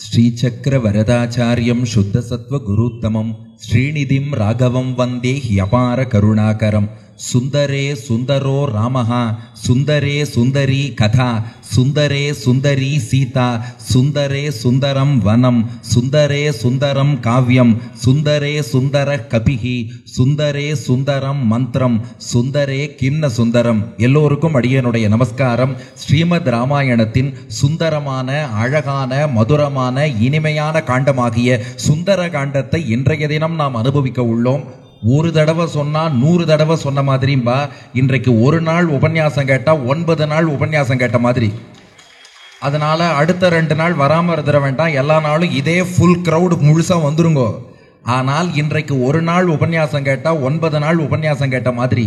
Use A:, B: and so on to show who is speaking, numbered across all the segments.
A: ஸ்ரீசக்கரவரதாச்சாரியம் சுத்தசத்வகுருத்தமம் ஸ்ரீநிதிம் ராகவம் வந்தே ஹியபார கருணாகரம். சுந்தரே சுந்தரோ ராமஹ சுந்தரே சுந்தரி கதா சுந்தரே சுந்தரி சீதா சுந்தரே சுந்தரம் வனம் சுந்தரே சுந்தரம் காவ்யம் சுந்தரே சுந்தர கபிஹி சுந்தரே சுந்தரம் மந்திரம் சுந்தரே கிம்ன சுந்தரம். எல்லோருக்கும் அடியனுடைய நமஸ்காரம். ஸ்ரீமத் ராமாயணத்தின் சுந்தரமான அழகான மதுரமான இனிமையான காண்டமாகிய சுந்தர காண்டத்தை இன்றைய தினம் நாம் அனுபவிக்க உள்ளோம். ஒரு தடவை சொன்னா 100 தடவை சொன்ன மாதிரிம்பா. இன்றைக்கு ஒரு நாள் உபன்யாசம் கேட்டா 9 நாள் உபன்யாசம் கேட்ட மாதிரி. அதனால அடுத்த 2 நாள் வராம இருந்துட வேண்டாம். எல்லா நாளும் இதே ஃபுல் கிரவுட் முழுசா வந்துருங்கோ. ஆனால் இன்றைக்கு ஒரு நாள் உபன்யாசம் கேட்டா 9 நாள் உபன்யாசம் கேட்ட மாதிரி.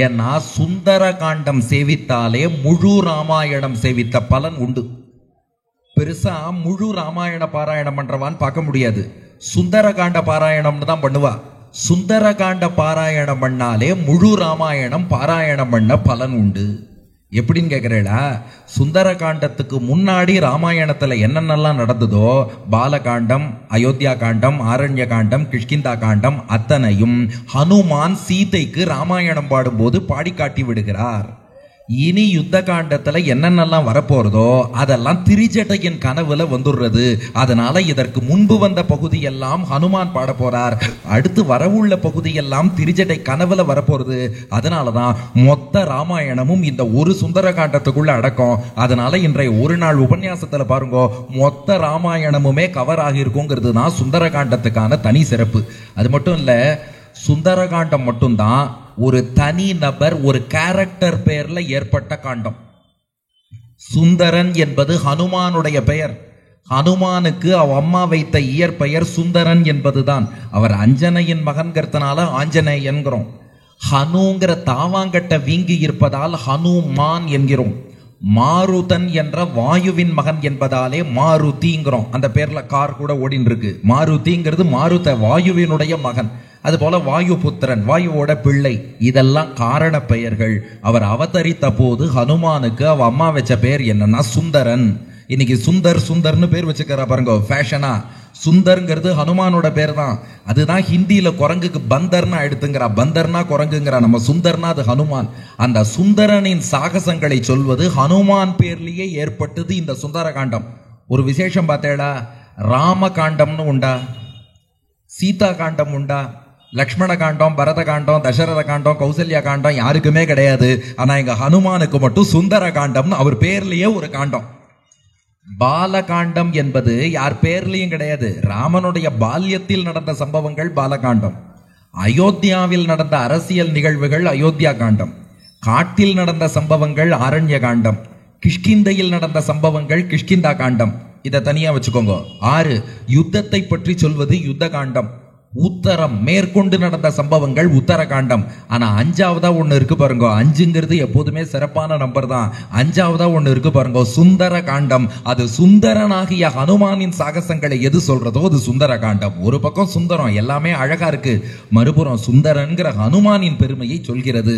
A: ஏன்னா சுந்தர காண்டம் சேவித்தாலே முழு ராமாயணம் சேவித்த பலன் உண்டு. பெருசா முழு ராமாயண பாராயணம் பண்றவான்னு பார்க்க முடியாது. சுந்தர காண்ட பாராயணம்னு தான் பண்ணுவா. சுந்தர காண்ட பாராயணம் பண்ணாலே முழு ராமாயணம் பாராயணம் பண்ண பலன் உண்டு. எப்படின்னு கேட்கிறேடா, சுந்தர காண்டத்துக்கு முன்னாடி ராமாயணத்துல என்னென்னலாம் நடந்ததோ பாலகாண்டம், அயோத்தியா காண்டம், ஆரண்ய காண்டம், கிஷ்கிந்தா காண்டம் அத்தனையும் ஹனுமான் சீதைக்கு ராமாயணம் பாடும்போது பாடி காட்டி விடுகிறார். இனி யுத்த காண்டத்துல என்னென்னலாம் வரப்போறதோ அதெல்லாம் திரிஜட்டையின் கனவுல வந்துடுறது. அதனால இதற்கு முன்பு வந்த பகுதியெல்லாம் ஹனுமான் பாட போறார். அடுத்து வரவுள்ள பகுதியெல்லாம் திரிஜட்டை கனவுல வரப்போறது. அதனாலதான் மொத்த ராமாயணமும் இந்த ஒரு சுந்தர காண்டத்துக்குள்ள அடக்கம். அதனால இன்றைய ஒரு நாள் உபன்யாசத்துல பாருங்க, மொத்த ராமாயணமுமே கவர் ஆகி இருக்குங்கிறது தான் சுந்தர காண்டத்துக்கான தனி சிறப்பு. அது மட்டும் இல்ல, சுந்தரகாண்டம் மட்டும்தான் ஒரு தனி நபர் ஒரு கேரக்டர் பெயர்ல ஏற்பட்ட காண்டம். சுந்தரன் என்பது ஹனுமானுடைய பெயர். ஹனுமானுக்கு அவ அம்மா வைத்த இயற்பெயர் சுந்தரன் என்பதுதான். அவர் அஞ்சனையின் மகன்கிறதுனால ஆஞ்சநேயன்கிறோம். ஹனுங்கிற தாவாங்கட்ட வீங்கி இருப்பதால் ஹனுமான் என்கிறோம். மாருதன் என்ற வாயுவின் மகன் என்பதாலே மாருதிங்கிறோம். அந்த பேர்ல கார் கூட ஓடின்னு இருக்கு. மாருதிங்கிறது மாருத வாயுவினுடைய மகன். அது போல வாயு புத்திரன், வாயுவோட பிள்ளை. இதெல்லாம் காரண பெயர்கள். அவர் அவதரித்த போது ஹனுமானுக்கு அவ அம்மா வச்ச பேர் என்னன்னா சுந்தரன். இன்னைக்கு சுந்தர் சுந்தர்னு பேர் வச்சுக்கிறா பாருங்க, ஃபேஷனா. சுந்தர்ங்கிறது ஹனுமானோட பேர் தான். அதுதான் ஹிந்தியில குரங்குக்கு பந்தர்னா எடுத்துங்கிறா. பந்தர்னா குரங்குங்கிறா, நம்ம சுந்தர்னா அது ஹனுமான். அந்த சுந்தரனின் சாகசங்களை சொல்வது ஹனுமான் பேர்லயே ஏற்பட்டது இந்த சுந்தர காண்டம். ஒரு விசேஷம் பார்த்தேடா, ராம காண்டம்னு உண்டா, சீதா காண்டம் உண்டா, லக்ஷ்மண காண்டம், பரத காண்டம், தசரத காண்டம், கௌசல்யா காண்டம் யாருக்குமே கிடையாது. ஆனா எங்க ஹனுமானுக்கு மட்டும் சுந்தர காண்டம்னு அவர் பேர்லயே ஒரு காண்டம். பாலகாண்டம் என்பது யார் பேர்லயும் கிடையாது. ராமனுடைய பால்யத்தில் நடந்த சம்பவங்கள் பாலகாண்டம். அயோத்தியாவில் நடந்த அரசியல் நிகழ்வுகள் அயோத்தியா காண்டம். காட்டில் நடந்த சம்பவங்கள் ஆரண்ய காண்டம். கிஷ்கிந்தையில் நடந்த சம்பவங்கள் கிஷ்கிந்தா காண்டம். இதை தனியா வச்சுக்கோங்க. 6 யுத்தத்தை பற்றி சொல்வது யுத்த காண்டம். உத்தரம் மேற்கொண்டு நடந்த சம்பவங்கள் உத்தர காண்டம். ஆனா 5ஆவதா ஒண்ணு இருக்கு பாருங்க. 5ங்கிறது எப்போதுமே சிறப்பான நம்பர் தான். 5ஆவதா ஒண்ணு இருக்கு பாருங்க, சுந்தர காண்டம். அது சுந்தரனாகிய ஹனுமானின் சாகசங்களை எது சொல்றதோ அது சுந்தர காண்டம். ஒரு பக்கம் சுந்தரம் எல்லாமே அழகா இருக்கு, மறுபுறம் சுந்தரன்கிற ஹனுமானின் பெருமையை சொல்கிறது.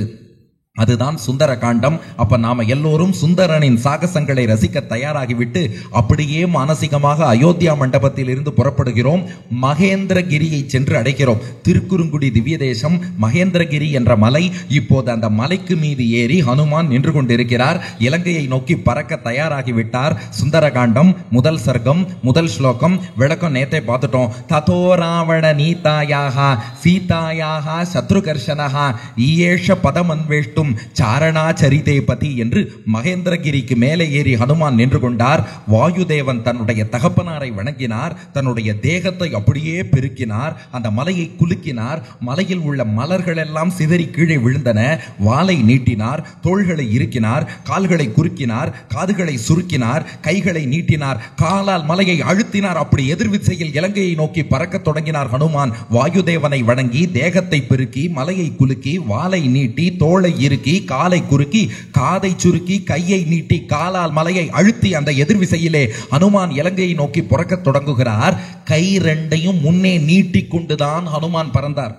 A: அதுதான் சுந்தர காண்டம். அப்ப நாம எல்லோரும் சுந்தரனின் சாகசங்களை ரசிக்க தயாராகிவிட்டு அப்படியே மானசீகமாக அயோத்தியா மண்டபத்தில் இருந்து புறப்படுகிறோம். மகேந்திரகிரியை சென்று அடைகிறோம். திருக்குறுங்குடி திவ்ய தேசம் மகேந்திரகிரி என்ற மலை. இப்போது அந்த மலைக்கு மீது ஏறி ஹனுமான் நின்று கொண்டிருக்கிறார். இலங்கையை நோக்கி பறக்க தயாராகிவிட்டார். சுந்தர காண்டம் முதல் சர்க்கம் முதல் ஸ்லோகம் விளக்கம் நேத்தே பார்த்துட்டோம். ததோ ராவண நீதாயாக சீதாயாக சத்ருகர்ஷனஹா ஈயேஷ பதமன்வேஷ்டும் சாரணா சரிதே பதி என்று மகேந்திரகிரிக்கு மேலே ஏறி ஹனுமான் நின்று கொண்டார். வாயுதேவன் தன்னுடைய தகப்பனாரை வணங்கினார். தன்னுடைய தேகத்தை அப்படியே பெருக்கினார். அந்த மலையை குலுக்கினார். மலையில் உள்ள மலர்கள் எல்லாம் சிதறி கீழே விழுந்தன. வாளை நீட்டினார். தோள்களை இறுக்கினார். கால்களை குறுக்கினார். காதுகளை சுருக்கினார். கைகளை நீட்டினார். காலால் மலையை அழுத்தினார். அப்படி எதிர்விசையில் இலங்கையை நோக்கி பறக்க தொடங்கினார் ஹனுமான். வாயுதேவனை வணங்கி தேகத்தை பெருக்கி மலையை குலுக்கி வாளை நீட்டி தோளை இறுக்கி காலை குறுக்கி காதை சுருக்கி கையை நீட்டி காலால் மலையை அழுத்தி அந்த எதிர்விசையிலே ஹனுமான் இலங்கையை நோக்கி புறக்க தொடங்குகிறார். கை 2ஐயும் முன்னே நீட்டி கொண்டுதான் ஹனுமான் பறந்தார்.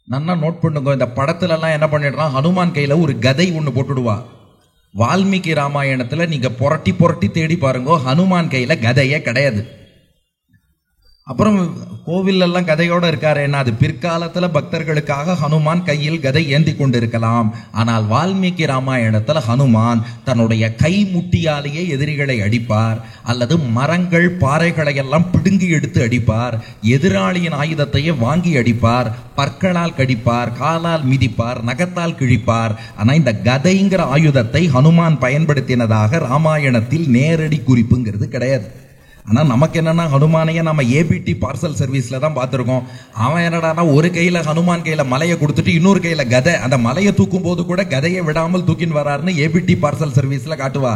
A: நன்னா நோட் பண்ணுங்க. இந்த படத்துல எல்லாம் என்ன பண்ணிடுறான், ஹனுமான் கையில ஒரு கதை ஒண்ணு போட்டுடுவா. வால்மீகி ராமாயணத்துல நீங்க புரட்டி புரட்டி தேடி பாருங்க, ஹனுமான் கையில கதையே கிடையாது. அப்புறம் கோவில் எல்லாம் கதையோட இருக்காருன்னா அது பிற்காலத்துல பக்தர்களுக்காக ஹனுமான் கையில் கதை ஏந்தி கொண்டிருக்கலாம். ஆனால் வால்மீகி ராமாயணத்துல ஹனுமான் தன்னுடைய கை முட்டியாலேயே எதிரிகளை அடிப்பார், அல்லது மரங்கள் பாறைகளை எல்லாம் பிடுங்கி எடுத்து அடிப்பார், எதிராளியின் ஆயுதத்தையே வாங்கி அடிப்பார், பற்களால் கடிப்பார், காலால் மிதிப்பார், நகத்தால் கிழிப்பார். ஆனா இந்த கதைங்கிற ஆயுதத்தை ஹனுமான் பயன்படுத்தினதாக ராமாயணத்தில் நேரடி குறிப்புங்கிறது கிடையாது. ஆனா நமக்கு என்னன்னா ஹனுமானையே நம்ம ஏபிடி பார்சல் சர்வீஸ்ல தான் பார்த்திருக்கோம். அவன் என்னடானா ஒரு கையில ஹனுமான் கையில மலையை கொடுத்துட்டு இன்னொரு கையில கதை, அந்த மலையை தூக்கும் போது கூட கதையை விடாமல் தூக்கின்னு வராருன்னு ஏபிடி பார்சல் சர்வீஸ்ல காட்டுவா.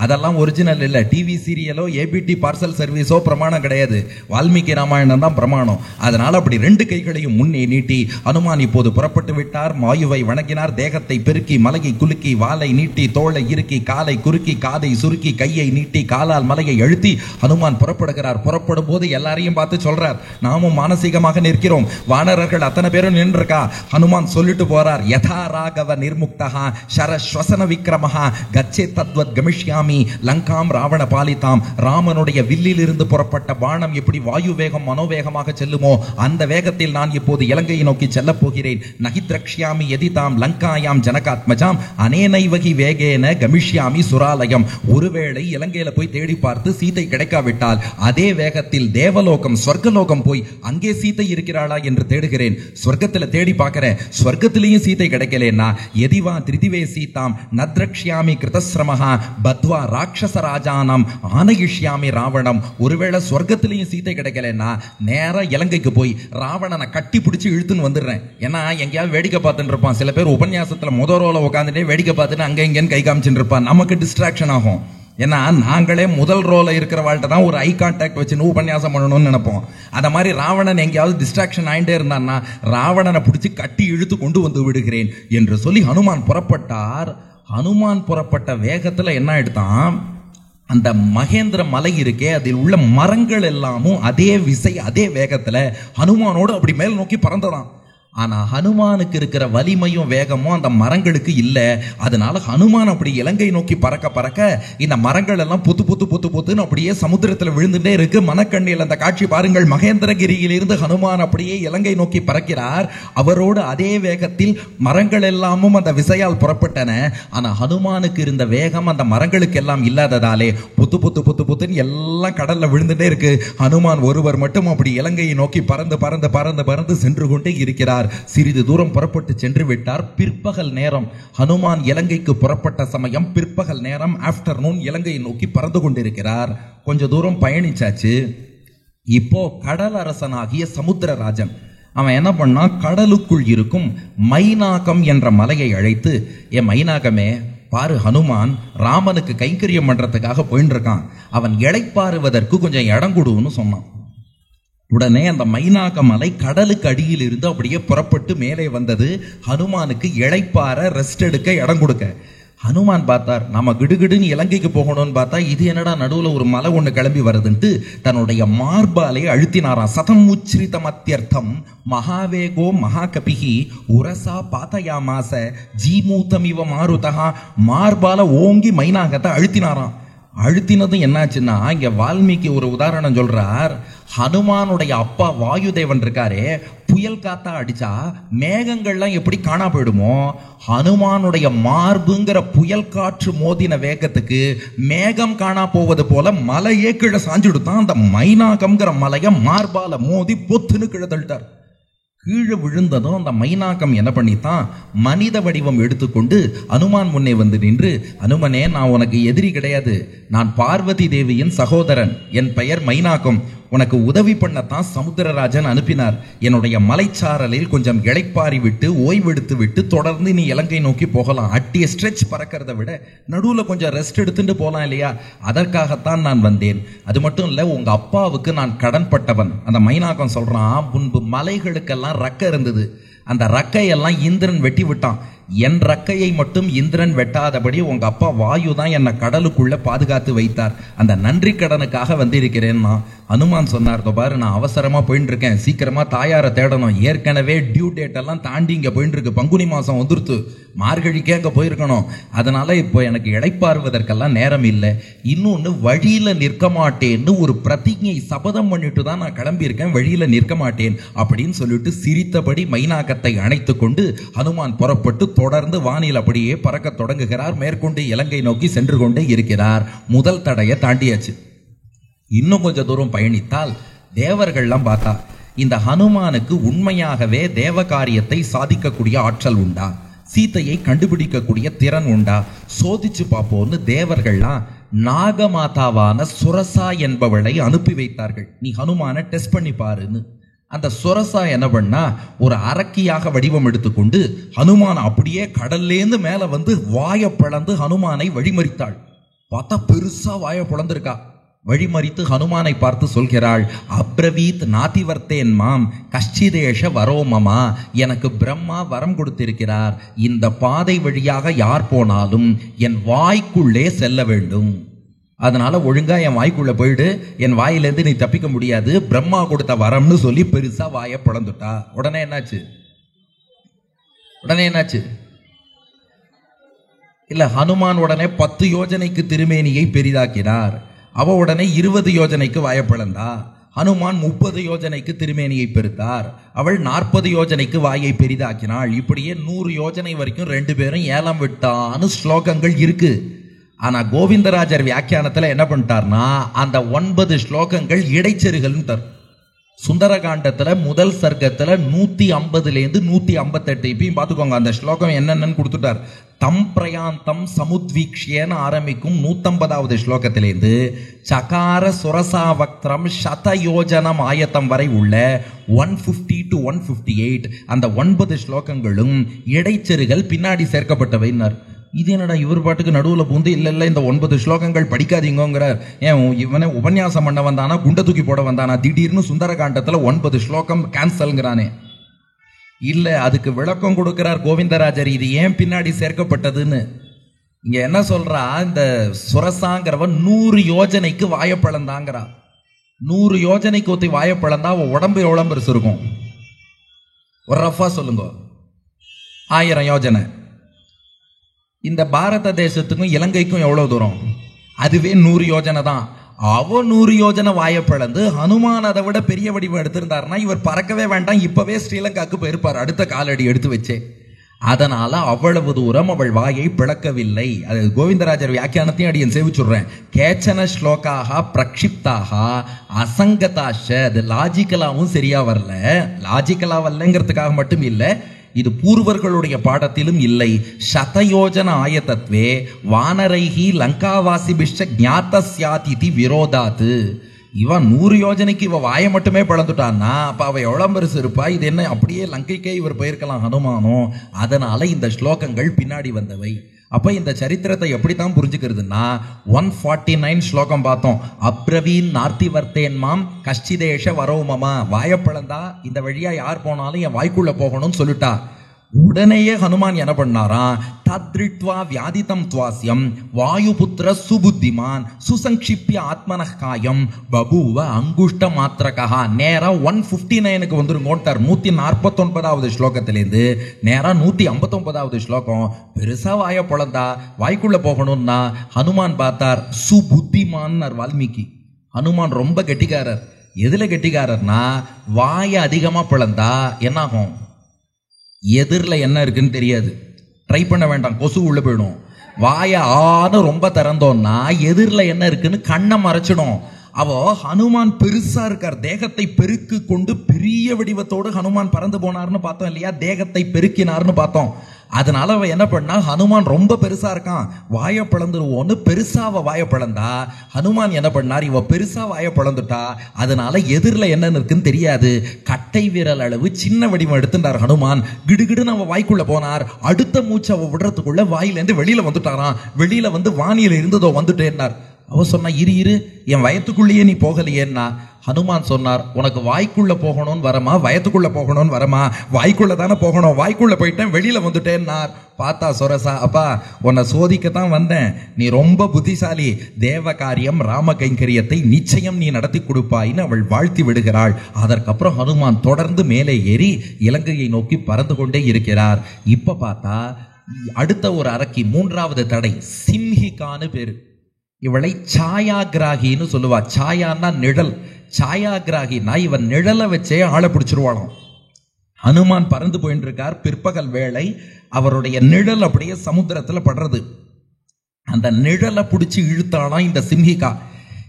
A: அதெல்லாம் ஒரிஜினல் இல்ல. டிவி சீரியலோ ஏபிடி பார்சல் சர்வீஸோ பிரமாணம் கிடையாது. வால்மீகி ராமாயணம் தான் பிரமாணம். அதனால அப்படி ரெண்டு கைகளையும் முன்னே நீட்டி ஹனுமான் இப்போது புறப்பட்டு விட்டார். மாயுவை வணங்கினார். தேகத்தை பெருக்கி மலையை குலுக்கி வாளை நீட்டி தோளை இறுக்கி காலை குறுக்கி காதை சுருக்கி கையை நீட்டி காலால் மலையை அழுத்தி ஹனுமான் புறப்படுகிறார். புறப்படும் போது எல்லாரையும் பார்த்து சொல்றார், நாமும் மானசீகமாக நிற்கிறோம். வானரர்கள் அத்தனை பேரும் நின்றுக்கா. ஹனுமான் சொல்லிட்டு போறார், யதா ராகவ நிர்முக்தஹா ஷரஸ்வசன விக்ரமஹா கச்சே தத்வத் கமிஷ்யாமி லங்காம் ராவண பாலிதாம். ராமனுடைய வில்லில் இருந்து புறப்பட்ட பானம் எப்படி வாயு வேகம் மனோவேகமாக செல்லுமோ அந்த வேகத்தில் நான் இப்போது இலங்கையை நோக்கி செல்ல போகிறேன். நகித்ரக்ஷ்யாமி எதிதாம் லங்காயாம் ஜனகாத்மஜாம் அனேனைவகி வேகேன கமிஷ்யாமி சுராலயம். ஒருவேளை இலங்கையில போய் தேடி பார்த்து சீதை கிடைக்காவிட்டால் அதே வேகத்தில் தேவலோகம் சொர்க்கலோகம் போய் அங்கே சீதை இருக்கிறாளா என்று தேடுகிறேன். சொர்க்கத்துல தேடி பார்க்கிறேன், சொர்க்கத்திலேயும் சீதை கிடைக்கலன்னா எதிவா திருதிவே சீதாம் நத்ரக்ஷ்யாமி கிருதஸ்ரமஹா பத்வா ராட்சச ராஜானாம் ஆனயிஷ்யாமி ராவணம். ஒருவேளை சொர்க்கத்திலேயும் சீதை கிடைக்கலன்னா நேரா இலங்கைக்கு போய் ராவணனை கட்டி பிடிச்சி இழுத்துன்னு வந்துடுறேன். ஏன்னா எங்கேயாவது வேடிக்கை பார்த்துட்டு இருப்பான். சில பேர் உபன்யாசத்துல முதல் உட்காந்துட்டே வேடிக்கை பார்த்துட்டு அங்க இங்கன்னு கை காமிச்சுட்டு இருப்பான். நமக்கு டிஸ்ட்ராக்ஷன் ஆகும். ஏன்னா நாங்களே முதல் ரோல இருக்கிற வாழ்க்கை தான் ஒரு ஐ கான்டாக்ட் வச்சு உபன்யாசம் பண்ணணும்னு நினைப்போம். அத மாதிரி ராவணன் எங்கேயாவது டிஸ்ட்ராக்ஷன் ஆயிட்டே இருந்தான்னா ராவணனை பிடிச்சி கட்டி இழுத்து கொண்டு வந்து விடுகிறேன் என்று சொல்லி ஹனுமான் புறப்பட்டார். ஹனுமான் புறப்பட்ட வேகத்துல என்ன எடுத்தான், அந்த மகேந்திர மலை இருக்கே அதில் உள்ள மரங்கள் எல்லாமும் அதே விசை அதே வேகத்துல ஹனுமானோடு அப்படி மேல் நோக்கி பறந்ததான். ஆனா ஹனுமானுக்கு இருக்கிற வலிமையும் வேகமும் அந்த மரங்களுக்கு இல்ல. அதனால ஹனுமான் அப்படி இலங்கை நோக்கி பறக்க பறக்க இந்த மரங்கள் எல்லாம் பொத்து பொத்து பொத்து பொத்துன்னு அப்படியே சமுத்திரத்துல விழுந்துட்டே இருக்கு. மனக்கண்ணில் அந்த காட்சி பாருங்கள். மகேந்திரகிரியிலிருந்து ஹனுமான் அப்படியே இலங்கை நோக்கி பறக்கிறார். அவரோடு அதே வேகத்தில் மரங்கள் எல்லாமும் அந்த விசையால் புறப்பட்டன. ஆனா ஹனுமானுக்கு இருந்த வேகம் அந்த மரங்களுக்கு எல்லாம் இல்லாததாலே பொத்து பொத்து பொத்து பொத்துன்னு எல்லாம் கடல்ல விழுந்துட்டே இருக்கு. ஹனுமான் ஒருவர் மட்டும் அப்படி இலங்கையை நோக்கி பறந்து பறந்து பறந்து பறந்து சென்று கொண்டே இருக்கிறார். சிறிது தூரம் புறப்பட்டு சென்று விட்டார். பிற்பகல் நேரம். ஹனுமான் இலங்கைக்கு புறப்பட்ட சமயம் பிற்பகல் நேரம், ஆஃப்டர்நூன். இலங்கையை நோக்கி பறந்து கொண்டிருக்கிறார். கொஞ்ச தூரம் பயணிச்சாச்சு. இப்போ கடல் அரசனாகிய சமுத்திரராஜன் அவன் என்ன பண்ணா, கடலுக்குள் இருக்கும் மைனாகம் என்ற மலையை அழைத்து, ஏ மைனாகமே பாரு, ஹனுமான் ராமனுக்கு கைங்கரியம் பண்றதுக்காக போயிட்டு இருக்கான், அவன் இளைப்பாறுவதற்கு கொஞ்சம் இடம் கொடுன்னு சொன்னான். உடனே அந்த மைனாக மலை கடலுக்கு அடியில் இருந்து அப்படியே புறப்பட்டு மேலே வந்தது. ஹனுமானுக்கு இளைப்பாற ரெஸ்ட் எடுக்க இடம் கொடுக்க. ஹனுமான் பார்த்தார், நம்ம கிடுகிடுன்னு இலங்கைக்கு போகணும்னு பார்த்தா இது என்னடா நடுவுல ஒரு மலை ஒண்ணு கிளம்பி வருதுன்ட்டு தன்னுடைய மார்பாலை அழுத்தினாராம். சதம் உச்சிரித மத்தியர்த்தம் மகாவேகோ மகாகபிகி உரசா பாத்தயாமாச ஜீமூத்தமிவ மாருதகா. மார்பால ஓங்கி மைனாகத்தை அழுத்தினாராம். அழுத்தினதும் என்னாச்சுன்னா, இங்க வால்மீகி ஒரு உதாரணம் சொல்றார். ஹனுமானுடைய அப்பா வாயுதேவன் இருக்காரே, புயல் காத்தா அடிச்சா மேகங்கள்லாம் எப்படி காணா போயிடுமோ, ஹனுமானுடைய மார்புங்கிற புயல் காற்று மோதின வேகத்துக்கு மேகம் காணா போவது போல மலையே கீழே சாஞ்சுடுத்தான். அந்த மைனாகம்ங்கிற மலைய மார்பால மோதி பொத்துன்னு கீழே தள்ளிட்டார். கீழே விழுந்ததும் அந்த மைனாகம் என்ன பண்ணித்தான், மனித வடிவம் எடுத்துக்கொண்டு அனுமான் முன்னே வந்து நின்று, அனுமனே, நான் உனக்கு எதிரி கிடையாது, நான் பார்வதி தேவியின் சகோதரன், என் பெயர் மைனாகம், உனக்கு உதவி பண்ணத்தான் சமுத்திரராஜன் அனுப்பினார். என்னுடைய மலைச்சாரலில் கொஞ்சம் இளைப்பாரி விட்டு ஓய்வெடுத்து விட்டு தொடர்ந்து நீ இலங்கை நோக்கி போகலாம். அட்டிய ஸ்ட்ரெச் பறக்கிறத விட நடுவுல கொஞ்சம் ரெஸ்ட் எடுத்துட்டு போலாம் இல்லையா, அதற்காகத்தான் நான் வந்தேன். அது மட்டும் இல்ல, உங்க அப்பாவுக்கு நான் கடன் பட்டவன். அந்த மைனாகம் சொல்றான், முன்பு மலைகளுக்கெல்லாம் ரக்கை இருந்தது, அந்த ரக்கையெல்லாம் இந்திரன் வெட்டி விட்டான். என் ரக்கையை மட்டும் இந்திரன் வெட்டாதபடி உங்க அப்பா வாயு தான் என்னை கடலுக்குள்ள பாதுகாத்து வைத்தார், அந்த நன்றி கடனுக்காக வந்திருக்கிறேன்னா. ஹனுமான் சொன்னார், பாரு நான் அவசரமா போயிட்டு இருக்கேன், சீக்கிரமா தாயாரை தேடணும், ஏற்கனவே டியூ டேட் எல்லாம் தாண்டி இங்க போயிட்டு இருக்கு, பங்குனி மாசம் வந்துருத்து, மார்கழிக்கே அங்க போயிருக்கணும், அதனால இப்போ எனக்கு இளைப்பாறுவதற்கெல்லாம் நேரம் இல்லை. இன்னொன்னு வழியில நிற்க மாட்டேன்னு ஒரு பிரதிஜை சபதம் பண்ணிட்டு தான் நான் கிளம்பி இருக்கேன், வழியில நிற்க மாட்டேன் அப்படின்னு சொல்லிட்டு சிரித்தபடி மைனாகத்தை அணைத்து கொண்டு ஹனுமான் புறப்பட்டு தொடர்ந்து வானில் அப்படியே பறக்க தொடங்குகிறார். மேற்கொண்டு இலங்கை நோக்கி சென்று கொண்டே இருக்கிறார். முதல் தடையை தாண்டியாச்சு. இன்னும் கொஞ்சம் தூரம் பயணித்தால் தேவர்கள்லாம் பார்த்தா இந்த ஹனுமானுக்கு உண்மையாகவே தேவ காரியத்தை சாதிக்கக்கூடிய ஆற்றல் உண்டா, சீதையை கண்டுபிடிக்கக்கூடிய திறன் உண்டா, சோதிச்சு பார்ப்போம்னு தேவர்கள்லாம் நாகமாதாவான சுரசா என்பவளை அனுப்பி வைத்தார்கள். நீ ஹனுமான டெஸ்ட் பண்ணி பாருன்னு. அந்த சுரசா என்ன பண்ணா, ஒரு அரக்கியாக வடிவம் எடுத்துக்கொண்டு ஹனுமான் அப்படியே கடல்லேருந்து மேல வந்து வாயை பிளந்து ஹனுமானை வழிமறித்தாள். பார்த்தா பெருசா வாயை பிளந்திருக்கா. வழிமறித்து ஹனுமானை பார்த்து சொல்கிறாள், அப்ரவீத் நாதிவர்த்தேன் மாம் கஷ்டிதேஷ வரோமமா, எனக்கு பிரம்மா வரம் கொடுத்திருக்கிறார், இந்த பாதை வழியாக யார் போனாலும் என் வாய்க்குள்ளே செல்ல வேண்டும், அதனால ஒழுங்கா என் வாய்க்குள்ள போயிடு, என் வாயிலேருந்து நீ தப்பிக்க முடியாது, பிரம்மா கொடுத்த வரம்னு சொல்லி பெருசா வாயை பிளந்துட்டா. உடனே என்னாச்சு? இல்ல, ஹனுமான் உடனே 10 யோஜனைக்கு திருமேனியை பெரிதாக்கினார். அவ உடனே 20 யோஜனைக்கு வாயை பிளந்தா. ஹனுமான் 30 யோஜனைக்கு திருமேனியை பெருத்தார். அவள் 40 யோஜனைக்கு வாயை பெரிதாக்கினாள். இப்படியே 100 யோஜனை வரைக்கும் 2 பேரும் ஏலம் விட்டான்னு ஸ்லோகங்கள் இருக்கு. ஆனா கோவிந்தராஜர் வியாக்கியானத்துல என்ன பண்ணிட்டார்னா, அந்த 9 ஸ்லோகங்கள் இடைச்செருகல். சுந்தரகாண்டத்துல முதல் சர்க்கத்துல 150லேருந்து 158 இப்பயும் பார்த்துக்கோங்க. அந்த ஸ்லோகம் என்னென்னு கொடுத்துட்டார். தம் பிரயாந்தம் சமுத்வீக்ஷேன்னு ஆரம்பிக்கும் 150வது ஸ்லோகத்திலேருந்து சகார சுரசாவக்திரம் சதயோஜனம் ஆயத்தம் வரை உள்ள 150 to 158 அந்த 9 ஸ்லோகங்களும் இடைச்செருகல் பின்னாடி சேர்க்கப்பட்டவைன்னார். இது என்னடா இவர் பாட்டுக்கு நடுவில் பூந்து இல்ல இந்த 9 ஸ்லோகங்கள் படிக்காதீங்கிறார். ஏன் இவனை உபன்யாசம் பண்ண வந்தானா, குண்ட தூக்கி போட வந்தானா, திடீர்னு சுந்தரகாண்டத்துல 9 ஸ்லோகம் கேன்சல்ங்கிறானே. இல்ல, அதுக்கு விளக்கம் கொடுக்கிறார் கோவிந்தராஜர், இது ஏன் பின்னாடி சேர்க்கப்பட்டதுன்னு. இங்க என்ன சொல்றா, இந்த சுரசாங்கிறவன் 100 யோஜனைக்கு வாயப்பழந்தாங்கிறா. 100 யோஜனைக்கு ஒத்தி வாயப்பழந்தா அவன் உடம்பு எவ்வளவு பெருசு இருக்கும்? ஒரு ரஃபா சொல்லுங்க. 1000 யோஜனை. இந்த பாரத தேசத்துக்கும் இலங்கைக்கும் எவ்வளவு தூரம்? அதுவே 100 யோஜனை தான். அவ 100 யோஜனை வாயை பிளந்து ஹனுமான் அதை விட பெரிய வடிவம் எடுத்திருந்தாருன்னா இவர் பறக்கவே வேண்டாம், இப்பவே ஸ்ரீலங்காவுக்கு போயிருப்பார் அடுத்த காலடி எடுத்து வச்சே. அதனால அவ்வளவு தூரம் அவள் வாயை பிளக்கவில்லை. அது கோவிந்தராஜர் வியாக்கியானத்தையும் அடியன் சேவிச்சுடுறேன். கேச்சன ஸ்லோகாக பிரக்ஷிப்தாக அசங்கதாஷ, அது லாஜிக்கலாவும் சரியா வரல. லாஜிக்கலா வரலங்கிறதுக்காக மட்டும் இல்லை, இது பூர்வர்களுடைய பாடத்திலும் இல்லை. சதயோஜன ஆயத்தத்வே வானரைஹி லங்காவாசிபிஷ்ட ஞாத்தஸ்யாதி விரோதாத்து. இவன் 100 யோஜனைக்கு இவ வாயை மட்டுமே பிளந்துட்டான்னா அப்ப அவ எவ்வளவு பெருசு இருப்பா? இது என்ன அப்படியே லங்கைக்கே இவர் போயிருக்கலாம் ஹனுமானோ. அதனால இந்த ஸ்லோகங்கள் பின்னாடி வந்தவை. அப்ப இந்த சரித்திரத்தை எப்படித்தான் புரிஞ்சுக்கிறதுனா, 149 ஸ்லோகம் பார்த்தோம். அப்ரவீன் நார்த்திவர்த்தேன் மாம் கஷ்டிதேஷ வரோமமா, வாயப்பழந்தா இந்த வழியா யார் போனாலும் என் வாய்க்குள்ள போகணும்னு சொல்லிட்டா. உடனேயே ஹனுமான் என்ன பண்ணாரா, தத்ரிட்வா வியாதிதம் துவாஸ்யம் வாயுபுத்திர சுபுத்திமான் சுசங்கிப்ய ஆத்மனகாயம் பபூவ அங்குஷ்ட மாத்திரகா. நேரா 159க்கு வந்துருங்கோட்டார். 149வது ஸ்லோகத்திலேருந்து நேரா 159வது ஸ்லோகம். பெருசா வாய பொழந்தா வாய்க்குள்ள போகணும்னா ஹனுமான் பார்த்தார் சுபுத்திமான் வால்மீகி. ஹனுமான் ரொம்ப கெட்டிக்காரர். எதுல கெட்டிக்காரர்னா, வாய அதிகமா பிளந்தா என்னாகும்? எதிரில் என்ன இருக்குன்னு தெரியாது, ட்ரை பண்ண வேண்டாம், கொசு உள்ள போயிடும். வாய ஆன ரொம்ப திறந்தோம்னா எதிரில் என்ன இருக்குன்னு கண்ணை மறைச்சிடும். அவோ ஹனுமான் பெருசா இருக்கார், தேகத்தை பெருக்கு கொண்டு பெரிய வடிவத்தோடு ஹனுமான் பறந்து போனார்னு பார்த்தோம் இல்லையா, தேகத்தை பெருக்கினார்னு பார்த்தோம். அதனால அவ என்ன பண்ணா, ஹனுமான் ரொம்ப பெருசா இருக்கான், வாய பிளந்துருவோன்னு பெருசா அவ வாய பிளந்தா. ஹனுமான் என்ன பண்ணார், இவ பெருசா வாய பிளந்துட்டா, அதனால எதிரில் என்னன்னு இருக்குன்னு தெரியாது. கட்டை விரல் அளவு சின்ன வடிவம் எடுத்துட்டார் ஹனுமான். கிடுகிடுன்னு அவ வாய்க்குள்ள போனார். அடுத்த மூச்சு அவ விடுறதுக்குள்ள வாயிலேருந்து வெளியில வந்துட்டாராம். வெளியில வந்து வானியில இருந்ததோ வந்துட்டேன்னார். அவ சொன்னா, இரு என் வயத்துக்குள்ளேயே நீ போகலையேன்னா. ஹனுமான் சொன்னார், உனக்கு வாய்க்குள்ள போகணும்னு வரமா, வயத்துக்குள்ள போகணும்னு வரமா? வாய்க்குள்ள தானே போகணும். வாய்க்குள்ள போயிட்டேன், வெளியில வந்துட்டேன்னார். பார்த்தா சொரசா, அப்பா உன்னை சோதிக்கத்தான் வந்தேன், நீ ரொம்ப புத்திசாலி, தேவ காரியம் ராம கைங்கரியத்தை நிச்சயம் நீ நடத்தி கொடுப்பாயின்னு அவள் வாழ்த்தி விடுகிறாள். அதற்கப்புறம் ஹனுமான் தொடர்ந்து மேலே ஏறி இலங்கையை நோக்கி பறந்து கொண்டே இருக்கிறார். இப்ப பார்த்தா அடுத்த ஒரு அரக்கி, மூன்றாவது தடை, சிம்ஹிகான்னு பேரு. இவளை சாயாகிராகின்னு சொல்லுவா. சாயான்னா நிழல், சாயாகிராகினா இவன் நிழலை வச்சே ஆளை பிடிச்சிருவாளாம். ஹனுமான் பறந்து போயிட்டு இருக்கார், பிற்பகல் வேளை. அவருடைய நிழல் அப்படியே சமுத்திரத்துல படுறது. அந்த நிழலை பிடிச்சி இழுத்தாலாம் இந்த சிம்ஹிகா.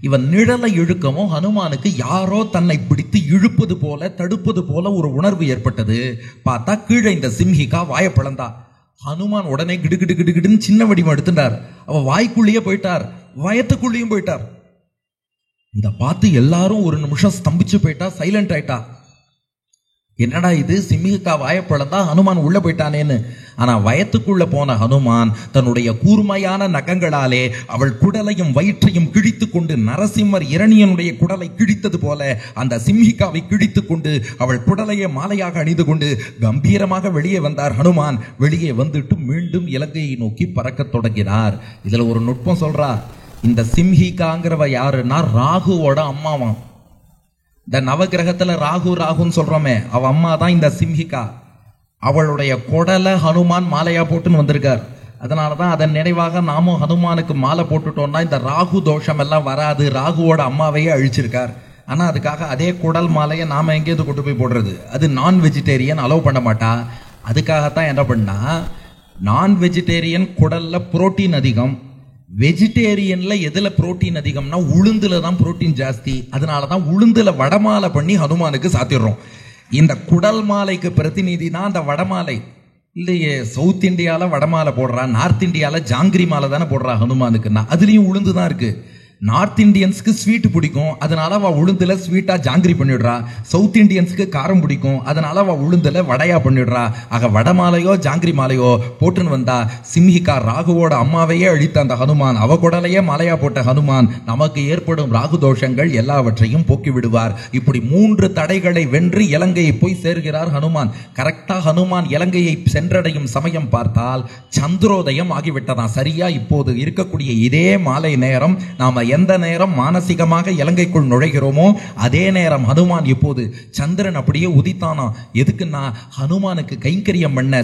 A: இவன் நிழலை இழுக்கவும் ஹனுமானுக்கு யாரோ தன்னை பிடித்து இழுப்பது போல, தடுப்பது போல ஒரு உணர்வு ஏற்பட்டது. பார்த்தா கீழே இந்த சிம்ஹிகா வாயை பிளந்தா. ஹனுமான் உடனே கிடுகிடு கிடுகிடுன்னு சின்ன வடிவம் எடுத்துட்டார். அவ வாய்க்குள்ளேயே போயிட்டார், வயத்துக்குள்ளேயும் போயிட்டார். இத பார்த்து எல்லாரும் ஒரு நிமிஷம் ஸ்தம்பிச்சு போயிட்டா, சைலண்ட் ஆயிட்டா. என்னடா இது, சிம்ஹிகா வாயப்பழந்தா, ஹனுமான் உள்ள போயிட்டானேன்னு. ஆனா வயத்துக்குள்ள போன ஹனுமான் தன்னுடைய கூர்மையான நகங்களாலே அவள் குடலையும் வயிற்றையும் கிழித்து கொண்டு, நரசிம்மர் இரணியனுடைய குடலை கிழித்தது போல அந்த சிம்ஹிகாவை கிழித்து கொண்டு அவள் குடலையை மாலையாக அணிந்து கொண்டு கம்பீரமாக வெளியே வந்தார் ஹனுமான். வெளியே வந்துட்டு மீண்டும் இலங்கையை நோக்கி பறக்க தொடங்கினார். இதுல ஒரு நுட்பம் சொல்றா. இந்த சிம்ஹிகாங்கிறவ யாருன்னா ராகுவோட அம்மாவாம். இந்த நவகிரகத்துல ராகுன்னு சொல்றோமே, அவ அம்மா தான் இந்த சிம்ஹிகா. அவளுடைய குடலை ஹனுமான் மாலையா போட்டுன்னு வந்திருக்கார். அதனாலதான் அதன் நினைவாக நாமும் ஹனுமானுக்கு மாலை போட்டுட்டோம்னா இந்த ராகு தோஷம் எல்லாம் வராது. ராகுவோட அம்மாவையே அழிச்சிருக்கார். ஆனா அதுக்காக அதே குடல் மாலையை நாம எங்கேயாவது கொண்டு போய் போடுறது, அது நான் வெஜிடேரியன், அலோவ் பண்ண மாட்டா. அதுக்காகத்தான் என்ன பண்ணா, நான் வெஜிடேரியன் குடல்ல புரோட்டீன் அதிகம், வெஜிடேரியன்ல எதுல புரோட்டீன் அதிகம்னா உளுந்துல தான் புரோட்டீன் ஜாஸ்தி. அதனாலதான் உளுந்துல வடமாலை பண்ணி ஹனுமானுக்கு சாத்திடுறோம். இந்த குடல் மாலைக்கு பிரதிநிதி தான் அந்த வடமாலை. இல்லையே, சவுத் இந்தியால வடமாலை போடுறா, நார்த் இந்தியால ஜாங்கிரி மாலை தானே போடுறா ஹனுமானுக்குன்னா. அதுலயும் உளுந்து தான் இருக்கு. நார்த் இந்தியன்ஸ்க்கு ஸ்வீட் பிடிக்கும், அதனால அவ உளுந்துல ஸ்வீட்டா ஜாங்கிரி பண்ணிடுறா. சவுத் இந்தியன்ஸ்க்கு காரம் பிடிக்கும், அதனால அவ உளுந்துல வடையா பண்ணிடுறா. ஆக வடமாலையோ ஜாங்கிரி மாலையோ போட்டுன்னு வந்தா சிம்ஹிகா ராகுவோட அம்மாவையே அழித்த அந்த ஹனுமான், அவ குடலையே மாலையா போட்ட ஹனுமான் நமக்கு ஏற்படும் ராகு தோஷங்கள் எல்லாவற்றையும் போக்கி விடுவார். இப்படி 3 தடைகளை வென்று இலங்கையை போய் சேர்கிறார் ஹனுமான். கரெக்டா ஹனுமான் இலங்கையை சென்றடையும் சமயம் பார்த்தால் சந்திரோதயம் ஆகிவிட்டதான். சரியா இப்போது இருக்கக்கூடிய இதே மாலை நேரம், நாம எந்த நேரம் மானசீகமாக இலங்கைக்குள் நுழைகிறோமோ அதே நேரம் ஹனுமான் இப்போது சந்திரன் அப்படியே உதித்தானா. எதுக்குன்னா ஹனுமானுக்கு கைங்கரியம் பண்ண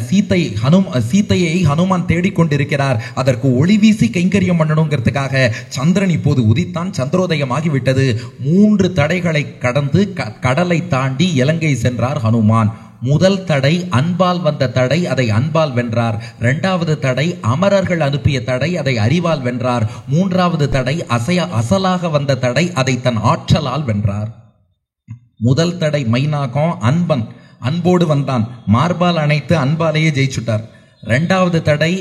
A: சீத்தையை ஹனுமான் தேடிக்கொண்டிருக்கிறார். அதற்கு ஒளி வீசி கைங்கரியம் பண்ணணுங்கிறதுக்காக சந்திரன் இப்போது உதித்தான். சந்திரோதயம் ஆகிவிட்டது. 3 தடைகளை கடந்து கடலை தாண்டி இலங்கை சென்றார் ஹனுமான். முதல் தடை அன்பால் வந்த தடை, அதை அன்பால் வென்றார். 2வது தடை அமரர்கள் அனுப்பிய தடை, அதை அறிவால் வென்றார். 3வது தடை அசலாக வந்த தடை, அதை தன் ஆற்றலால் வென்றார். முதல் தடை மைனாகம், அன்பன் அன்போடு வந்தான், மார்பால் அணைத்து அன்பாலேயே ஜெயிச்சுட்டார். 2வது தடை